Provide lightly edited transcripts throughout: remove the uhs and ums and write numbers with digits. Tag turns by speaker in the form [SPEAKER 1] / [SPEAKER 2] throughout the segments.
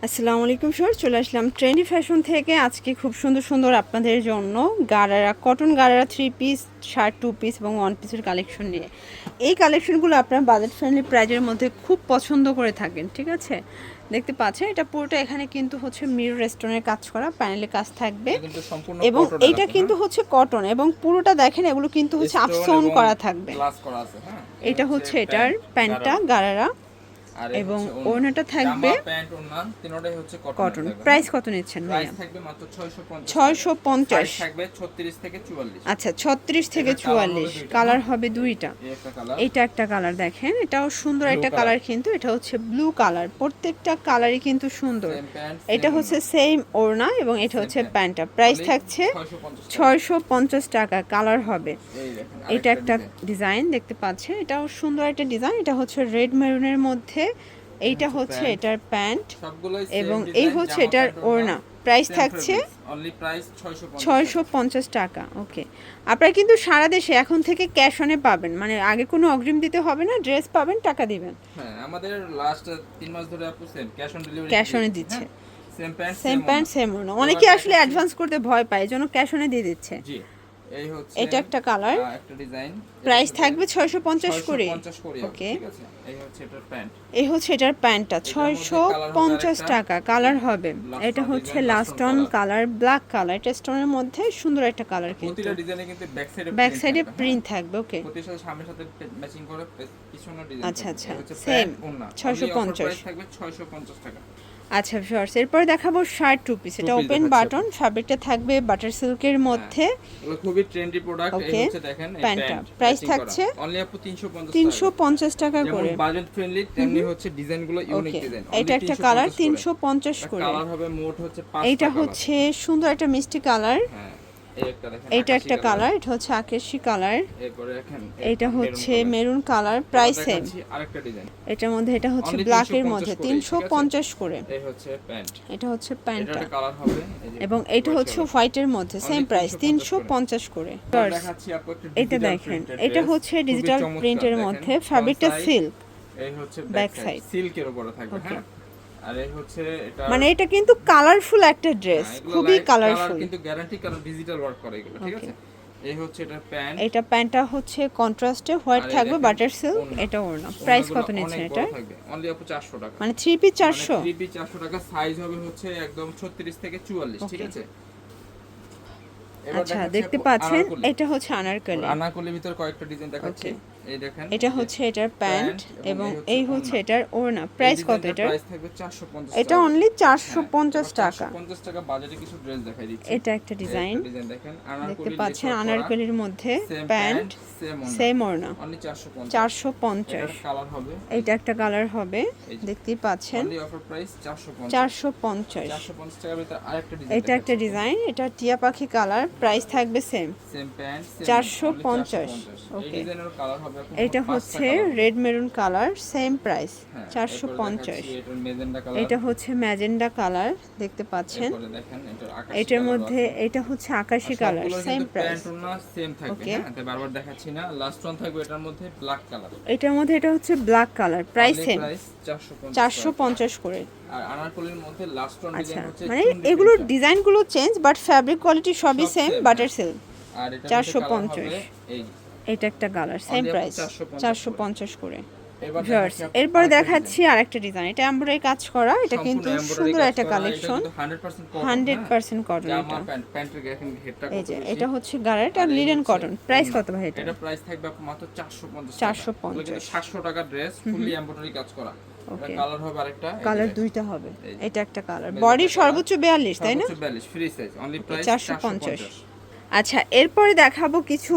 [SPEAKER 1] আসসালামু আলাইকুম স্যার, চলে আসলাম ট্রেন্ডি ফ্যাশন থেকে। আজকে খুব সুন্দর সুন্দর আপনাদের জন্য gharara, cotton gharara 3 piece, shirt 2 piece এবং 1 পিসের কালেকশন নিয়ে। এই কালেকশনগুলো আপনার বাজেট ফ্রেন্ডলি প্রাইজের মধ্যে খুব পছন্দ করে থাকেন, ঠিক আছে? দেখতে পাচ্ছেন এটা পুরোটা এখানে কিন্তু হচ্ছে মিরর স্টোনের কাজ করা, প্যানেলে কাজ থাকবে এবং এইটা কিন্তু হচ্ছে কটন এবং পুরোটা দেখেন এগুলো কিন্তু হচ্ছে আপসোন করা থাকবে। এটা হচ্ছে এটার প্যান্টটা গারারা এবং ওড়নাটা থাকবে কটন। প্রাইস কত নিচ্ছেন ভাইয়া?
[SPEAKER 2] প্রাইস থাকবে মাত্র 650
[SPEAKER 1] 650
[SPEAKER 2] থাকবে 36 থেকে 44।
[SPEAKER 1] আচ্ছা 36 থেকে 44 কালার হবে দুইটা।
[SPEAKER 2] একটা কালার,
[SPEAKER 1] এটা একটা কালার দেখেন, এটাও সুন্দর একটা কালার, কিন্তু এটা হচ্ছে ব্লু কালার। প্রত্যেকটা কালারই কিন্তু সুন্দর। এটা হচ্ছে সেম ওড়না এবং এটা হচ্ছে প্যান্টটা। প্রাইস থাকছে 650 টাকা। কালার হবে এটা একটা ডিজাইন দেখতে পাচ্ছেন, এটাও সুন্দর একটা ডিজাইন। এটা হচ্ছে রেড মেরুনের মধ্যে, এইটা হচ্ছে এটার প্যান্ট এবং এই হচ্ছে এটার ওড়না। প্রাইস থাকছে
[SPEAKER 2] অনলি প্রাইস
[SPEAKER 1] 650 টাকা। ওকে, আপনারা কিন্তু সারা দেশে এখন থেকে ক্যাশ অনে পাবেন, মানে আগে কোনো অগ্রিম দিতে হবে না, ড্রেস পাবেন, টাকা দিবেন।
[SPEAKER 2] হ্যাঁ, আমাদের লাস্ট 3 মাস ধরে আপু same cash on delivery
[SPEAKER 1] cash অনে দিচ্ছে।
[SPEAKER 2] সেম প্যান্ট
[SPEAKER 1] সেম ওড়না। অনেকে আসলে অ্যাডভান্স করতে ভয় পায়, এজন্য ক্যাশ অনে দিয়ে দিচ্ছে।
[SPEAKER 2] জি, এই হচ্ছে
[SPEAKER 1] এটা একটা কালার,
[SPEAKER 2] একটা ডিজাইন।
[SPEAKER 1] প্রাইস থাকবে 650 করে। ওকে,
[SPEAKER 2] ঠিক আছে, এই হচ্ছে এটার প্যান্ট।
[SPEAKER 1] এই হচ্ছে এটার প্যান্টটা 650 টাকা। কালার হবে এটা হচ্ছে last on colour, black colour. এটা স্টোনের মধ্যে সুন্দর একটা কালার, কিন্তু
[SPEAKER 2] প্রতিটা ডিজাইনে কিন্তু
[SPEAKER 1] ব্যাক সাইডে প্রিন্ট থাকবে। ওকে,
[SPEAKER 2] প্রতিটা সামনের সাথে ম্যাচিং করে পিছনে ডিজাইন।
[SPEAKER 1] আচ্ছা আচ্ছা,
[SPEAKER 2] সেম
[SPEAKER 1] সেম
[SPEAKER 2] 650
[SPEAKER 1] 650
[SPEAKER 2] থাকবে 650 টাকা।
[SPEAKER 1] আচ্ছা ভিউয়ার্স, এরপর দেখাবো শার্ট 2 পিস। এটা ওপেন বাটন, ফ্যাব্রিকটা থাকবে বাটার সিল্কের মধ্যে।
[SPEAKER 2] এগুলো খুবই ট্রেন্ডি প্রোডাক্ট। এই হচ্ছে দেখেন এই
[SPEAKER 1] প্যান্টটা প্রাইস থাকছে
[SPEAKER 2] অনলি আপু
[SPEAKER 1] 350 টাকা করে।
[SPEAKER 2] যেমন বাজেট ফ্রেন্ডলি তেমনি হচ্ছে ডিজাইনগুলো ইউনিক ডিজাইন।
[SPEAKER 1] এটা একটা কালার 350 করে।
[SPEAKER 2] কালার হবে মোট হচ্ছে 5টা।
[SPEAKER 1] এটা হচ্ছে সুন্দর একটা মিষ্টি কালার।
[SPEAKER 2] হ্যাঁ,
[SPEAKER 1] এটা একটা কালার, এটা হচ্ছে আকাশী কালার।
[SPEAKER 2] এরপরে দেখেন
[SPEAKER 1] এটা হচ্ছে মেরুন কালার। Price same.
[SPEAKER 2] আরেকটা ডিজাইন
[SPEAKER 1] এটার মধ্যে, এটা হচ্ছে ব্ল্যাকের মধ্যে 350 করে।
[SPEAKER 2] এই হচ্ছে প্যান্ট,
[SPEAKER 1] এটা হচ্ছে প্যান্টটা
[SPEAKER 2] এটা কালার হবে
[SPEAKER 1] এবং এটা হচ্ছে হোয়াইটের মধ্যে সেম প্রাইস 350 করে।
[SPEAKER 2] দেখাচ্ছি আপু একটা
[SPEAKER 1] এটা দেখেন, এটা হচ্ছে ডিজিটাল প্রিন্টের মধ্যে, ফ্যাব্রিকটা সিল্ক।
[SPEAKER 2] এই হচ্ছে
[SPEAKER 1] ব্যাক সাইড
[SPEAKER 2] সিল্কের উপরে থাকবে। হ্যাঁ, আর এই হচ্ছে এটা,
[SPEAKER 1] মানে এটা কিন্তু কালারফুল একটা ড্রেস, খুবই কালারফুল,
[SPEAKER 2] কিন্তু গ্যারান্টি কালার ডিজিটাল ওয়ার্ক করে এগুলো। ঠিক আছে, এই হচ্ছে এটা প্যান্ট।
[SPEAKER 1] এটা প্যান্টটা হচ্ছে কন্ট্রাস্টে হোয়াইট থাকবে, বাটার সিল্ক। এটা ওড়না। প্রাইস কত নিচ্ছেন এটা?
[SPEAKER 2] অনলি আপু 400 টাকা।
[SPEAKER 1] মানে 3 পিস 400।
[SPEAKER 2] 3 পিস 400 টাকা। সাইজ হবে হচ্ছে একদম 36 থেকে 44। ঠিক আছে,
[SPEAKER 1] আচ্ছা দেখতে পাচ্ছেন এটা হচ্ছে আনারকলি।
[SPEAKER 2] আনারকলির ভিতর কয়েকটা ডিজাইন দেখাচ্ছি। এই দেখেন,
[SPEAKER 1] এটা হচ্ছে এটার প্যান্ট এবং এই হচ্ছে এটার ওড়না। প্রাইস কত এটার?
[SPEAKER 2] প্রাইস থাকবে 450 টাকা।
[SPEAKER 1] এটা অনলি 450 টাকা।
[SPEAKER 2] 450 টাকা বাজেটে কিছু ড্রেস দেখাই দিচ্ছি।
[SPEAKER 1] এটা একটা ডিজাইন
[SPEAKER 2] দেখেন,
[SPEAKER 1] দেখতে পাচ্ছেন আনারকলির মধ্যে প্যান্ট, সেম ওড়না,
[SPEAKER 2] অনলি
[SPEAKER 1] 450।
[SPEAKER 2] এর কালার হবে,
[SPEAKER 1] এটা একটা কালার হবে, দেখতেই পাচ্ছেন।
[SPEAKER 2] অনলি অফার প্রাইস
[SPEAKER 1] 450
[SPEAKER 2] টাকার ভিতর আরেকটা ডিজাইন।
[SPEAKER 1] এটা একটা ডিজাইন, এটা টিয়া পাখি কালার। প্রাইস থাকবে সেম
[SPEAKER 2] প্যান্ট
[SPEAKER 1] 450।
[SPEAKER 2] এই ডিজাইনের কালার হবে।
[SPEAKER 1] এটা হচ্ছে red maroon colour, same price 450। এটা হচ্ছে ম্যাজেন্ডা কালার, দেখতে পাচ্ছেন। এটার মধ্যে এটা হচ্ছে আকাশী কালার, সেম প্রাইস।
[SPEAKER 2] সেম থাকবে। হ্যাঁ, তাই বারবার দেখাচ্ছি না। লাস্ট ওয়ান থাকবে এটার মধ্যে ব্ল্যাক কালার।
[SPEAKER 1] এটার মধ্যে এটা হচ্ছে ব্ল্যাক কালার। প্রাইস সেম 450 করে।
[SPEAKER 2] আর আনারকলির মধ্যে লাস্ট ওয়ান ডিজাইন হচ্ছে,
[SPEAKER 1] মানে এগুলোর ডিজাইনগুলো চেঞ্জ, বাট ফ্যাব্রিক কোয়ালিটি সবই সেম, বাটার সিল্ক।
[SPEAKER 2] আর এটা
[SPEAKER 1] 450।
[SPEAKER 2] এই
[SPEAKER 1] এটা একটা কালার, সেম প্রাইস 450 করে।
[SPEAKER 2] এরপর
[SPEAKER 1] দেখাচ্ছি আরেকটা ডিজাইন। এটা এমব্রয়ডারি কাজ করা, এটা কিন্তু সুন্দর একটা কালেকশন, 100% কটন। এটা এই যে এটা হচ্ছে গাড়া, এটা লিনেন কটন। প্রাইস কত ভাই এটা?
[SPEAKER 2] এটা প্রাইস থাকবে মাত্র 450
[SPEAKER 1] 450।
[SPEAKER 2] 700 টাকা ড্রেস, ফুললি এমব্রয়ডারি কাজ করা।
[SPEAKER 1] ওকে,
[SPEAKER 2] কালার হবে আরেকটা,
[SPEAKER 1] কালার দুইটা হবে। এটা একটা কালার, বডি সর্বোচ্চ 42, তাই না?
[SPEAKER 2] 42 ফ্রি সাইজ, অনলি প্রাইস
[SPEAKER 1] 450। আচ্ছা এরপরে দেখাবো কিছু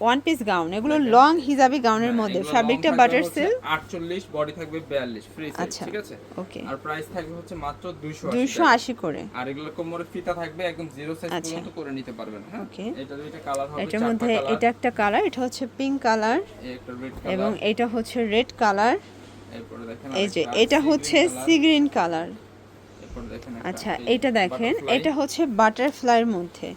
[SPEAKER 1] ওয়ান পিস গাউন। এগুলো লং হিজাবি গাউনের মধ্যে, ফ্যাব্রিকটা বাটার সিল্ক।
[SPEAKER 2] 48, বডি থাকবে 42 ফ্রি সাইজ।
[SPEAKER 1] আচ্ছা,
[SPEAKER 2] ঠিক আছে,
[SPEAKER 1] ওকে।
[SPEAKER 2] আর প্রাইস থাকবে হচ্ছে মাত্র
[SPEAKER 1] 280 করে।
[SPEAKER 2] আর এগুলো কোমরে ফিতা থাকবে, একদম জিরো সাইজ পর্যন্ত করে নিতে পারবেন। হ্যাঁ,
[SPEAKER 1] ওকে।
[SPEAKER 2] এটা দুইটা কালার হবে।
[SPEAKER 1] এটার মধ্যে এটা একটা কালার, এটা হচ্ছে পিঙ্ক কালার
[SPEAKER 2] একটা রেড কালার
[SPEAKER 1] এবং এটা হচ্ছে রেড কালার।
[SPEAKER 2] এরপরে দেখেন
[SPEAKER 1] এই যে এটা হচ্ছে সি গ্রিন কালার।
[SPEAKER 2] তারপর দেখেন
[SPEAKER 1] আচ্ছা এটা দেখেন, এটা হচ্ছে বাটারফ্লাইয়ের মধ্যে,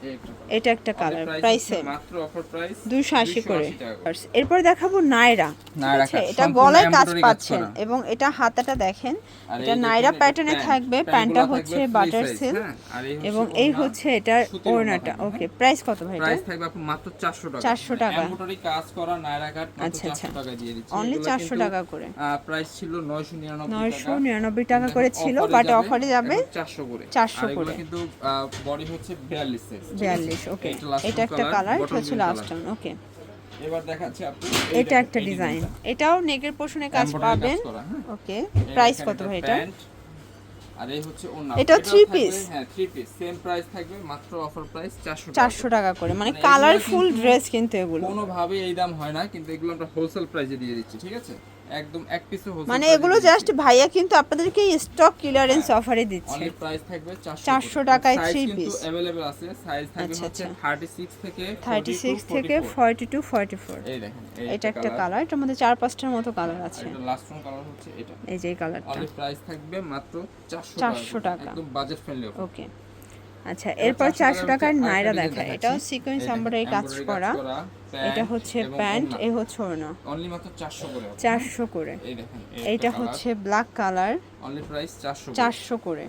[SPEAKER 1] এটা একটা কালার, প্রাইস সেম,
[SPEAKER 2] মাত্র অফার প্রাইস
[SPEAKER 1] 280 করে।
[SPEAKER 2] টাকা।
[SPEAKER 1] এরপর দেখাবো নায়রা,
[SPEAKER 2] নায়রা
[SPEAKER 1] ঠিক আছে?
[SPEAKER 2] কাজ,
[SPEAKER 1] এটা
[SPEAKER 2] সম্পূর্ণ
[SPEAKER 1] গলায় কাজ
[SPEAKER 2] embroidery কাজ
[SPEAKER 1] পাচ্ছেন
[SPEAKER 2] করা।
[SPEAKER 1] এবং এটা হাতাটা দেখেন,
[SPEAKER 2] আর
[SPEAKER 1] এটা
[SPEAKER 2] এই
[SPEAKER 1] নায়রা
[SPEAKER 2] দেখেন,
[SPEAKER 1] প্যাটার্নে
[SPEAKER 2] এটা
[SPEAKER 1] থাকবে,
[SPEAKER 2] প্যান্ট,
[SPEAKER 1] প্যান্টটা
[SPEAKER 2] প্যান্টগুলো
[SPEAKER 1] হচ্ছে
[SPEAKER 2] থাকবে
[SPEAKER 1] বাটার
[SPEAKER 2] free size,
[SPEAKER 1] সিল্ক
[SPEAKER 2] হ্যাঁ? আর এই হচ্ছে
[SPEAKER 1] এবং এই
[SPEAKER 2] ওড়না,
[SPEAKER 1] হচ্ছে এটার
[SPEAKER 2] সুতির ওড়না
[SPEAKER 1] ওড়নাটা।
[SPEAKER 2] থাকবে,
[SPEAKER 1] ওকে,
[SPEAKER 2] হ্যাঁ?
[SPEAKER 1] প্রাইস কত ভাই এটা?
[SPEAKER 2] প্রাইস থাকবে আপু মাত্র 400 টাকা।
[SPEAKER 1] 400 টাকা।
[SPEAKER 2] এমব্রয়ডারি কাজ করা নায়রা কাট মাত্র
[SPEAKER 1] আচ্ছা,
[SPEAKER 2] 400 টাকা দিয়ে দিচ্ছি।
[SPEAKER 1] অনলি
[SPEAKER 2] এগুলো
[SPEAKER 1] 400
[SPEAKER 2] কিন্তু,
[SPEAKER 1] টাকা করে।
[SPEAKER 2] প্রাইস ছিল 999 টাকা।
[SPEAKER 1] 999 টাকা করে ছিল, বাট অফারে যাবে
[SPEAKER 2] 400 করে।
[SPEAKER 1] 400
[SPEAKER 2] আর এগুলো
[SPEAKER 1] করে।
[SPEAKER 2] কিন্তু বডি হচ্ছে 42 সাইজ।
[SPEAKER 1] 42, ওকে। এটা একটা কালার, এটা হচ্ছে লাস্ট ওয়ান, ওকে।
[SPEAKER 2] এবার দেখাচ্ছি আপু,
[SPEAKER 1] এটা একটা ডিজাইন, এটাও নেকের পোরশনে কাজ পাবেন, ওকে। প্রাইস কত ভাই এটা?
[SPEAKER 2] আর এই হচ্ছে ওড়না,
[SPEAKER 1] এটা 3 পিস,
[SPEAKER 2] হ্যাঁ 3 পিস, সেম প্রাইস থাকবে, মাত্র অফার প্রাইস 400 টাকা।
[SPEAKER 1] 400 টাকা করে, মানে
[SPEAKER 2] মানে
[SPEAKER 1] কালারফুল
[SPEAKER 2] এগুলো কিন্তু
[SPEAKER 1] ড্রেস কিন্তু এগুলো,
[SPEAKER 2] কোনোভাবে এই দাম হয় না, কিন্তু এগুলো আমরা হোলসেল প্রাইসে দিয়ে দিচ্ছি, ঠিক আছে? একদম এক পিসও হোলসেল,
[SPEAKER 1] মানে এগুলো জাস্ট ভাইয়া কিন্তু আপনাদেরকে স্টক ক্লিয়ারেন্স অফারে দিচ্ছে।
[SPEAKER 2] অনলি প্রাইস থাকবে
[SPEAKER 1] 400 টাকায়
[SPEAKER 2] সাইজ
[SPEAKER 1] 3
[SPEAKER 2] কিন্তু
[SPEAKER 1] পিস
[SPEAKER 2] अवेलेबल আছে, সাইজ থাকবে
[SPEAKER 1] আচ্ছা,
[SPEAKER 2] হচ্ছে
[SPEAKER 1] আচ্ছা।
[SPEAKER 2] 36 থেকে
[SPEAKER 1] 36 থেকে 42 44।
[SPEAKER 2] এই দেখেন,
[SPEAKER 1] এটা একটা কালার, এটার মধ্যে 4-5টার মতো কালার আছে।
[SPEAKER 2] এটা লাস্ট ওয়ান কালার হচ্ছে এটা।
[SPEAKER 1] এই যে এই কালারটা
[SPEAKER 2] অনলি প্রাইস থাকবে মাত্র
[SPEAKER 1] 400 টাকা।
[SPEAKER 2] একদম বাজেট ফ্রেন্ডলি অফার।
[SPEAKER 1] ওকে, আচ্ছা এরপর 400 টাকার নায়রা দেখায়, এটাও সিকোয়েন্স এমব্রয়ডারি কাজ করা, এটা হচ্ছে প্যান্ট, এই হচ্ছে ওড়না,
[SPEAKER 2] অনলি মাত্র 400 করে।
[SPEAKER 1] 400 করে।
[SPEAKER 2] এই দেখেন,
[SPEAKER 1] এইটা হচ্ছে ব্ল্যাক কালার,
[SPEAKER 2] অনলি প্রাইস 400
[SPEAKER 1] 400 করে।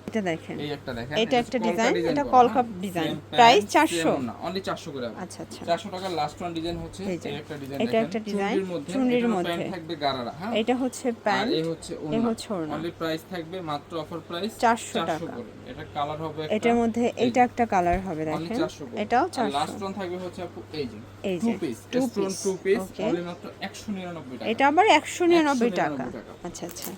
[SPEAKER 1] এটা দেখেন,
[SPEAKER 2] এই একটা দেখেন,
[SPEAKER 1] এটা একটা ডিজাইন, এটা
[SPEAKER 2] করা,
[SPEAKER 1] কলকাপ
[SPEAKER 2] হ্যাঁ?
[SPEAKER 1] Design,
[SPEAKER 2] Same
[SPEAKER 1] price
[SPEAKER 2] pant,
[SPEAKER 1] 400।
[SPEAKER 2] same না, অনলি 400 করে।
[SPEAKER 1] আচ্ছা আচ্ছা,
[SPEAKER 2] 400 টাকার লাস্ট ওয়ান ডিজাইন হচ্ছে
[SPEAKER 1] এই যে,
[SPEAKER 2] এই একটা ডিজাইন,
[SPEAKER 1] এটা একটা ডিজাইন, চুনরির মধ্যে
[SPEAKER 2] থাকবে গারারা, হ্যাঁ?
[SPEAKER 1] এটা হচ্ছে
[SPEAKER 2] আর
[SPEAKER 1] প্যান্ট,
[SPEAKER 2] এই হচ্ছে
[SPEAKER 1] এই
[SPEAKER 2] ওড়না,
[SPEAKER 1] হচ্ছে ওড়না,
[SPEAKER 2] অনলি প্রাইস থাকবে মাত্র অফার প্রাইস
[SPEAKER 1] 400 টাকা।
[SPEAKER 2] করে। এটা কালার হবে একটা,
[SPEAKER 1] এটার মধ্যে এইটা একটা কালার হবে
[SPEAKER 2] অনলি
[SPEAKER 1] দেখেন,
[SPEAKER 2] 400 করে।
[SPEAKER 1] এটাও
[SPEAKER 2] লাস্ট
[SPEAKER 1] 400।
[SPEAKER 2] ওয়ান থাকবে হচ্ছে আপু এই যে
[SPEAKER 1] এই
[SPEAKER 2] টু
[SPEAKER 1] যে
[SPEAKER 2] piece,
[SPEAKER 1] two
[SPEAKER 2] stone
[SPEAKER 1] piece,
[SPEAKER 2] two piece,
[SPEAKER 1] okay.
[SPEAKER 2] Only মাত্র 199 টাকা।
[SPEAKER 1] এটা আবার 199 টাকা।
[SPEAKER 2] 199 টাকা।
[SPEAKER 1] আচ্ছা আচ্ছা,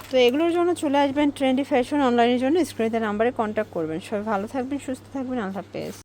[SPEAKER 1] তো এগুলোর জন্য চলে আসবেন ট্রেন্ডি ফ্যাশন অনলাইনের জন্য, স্ক্রিনে নাম্বারে কন্ট্যাক্ট করবেন। সবাই ভালো থাকবেন, সুস্থ থাকবেন, আল্লাহ হাফেজ।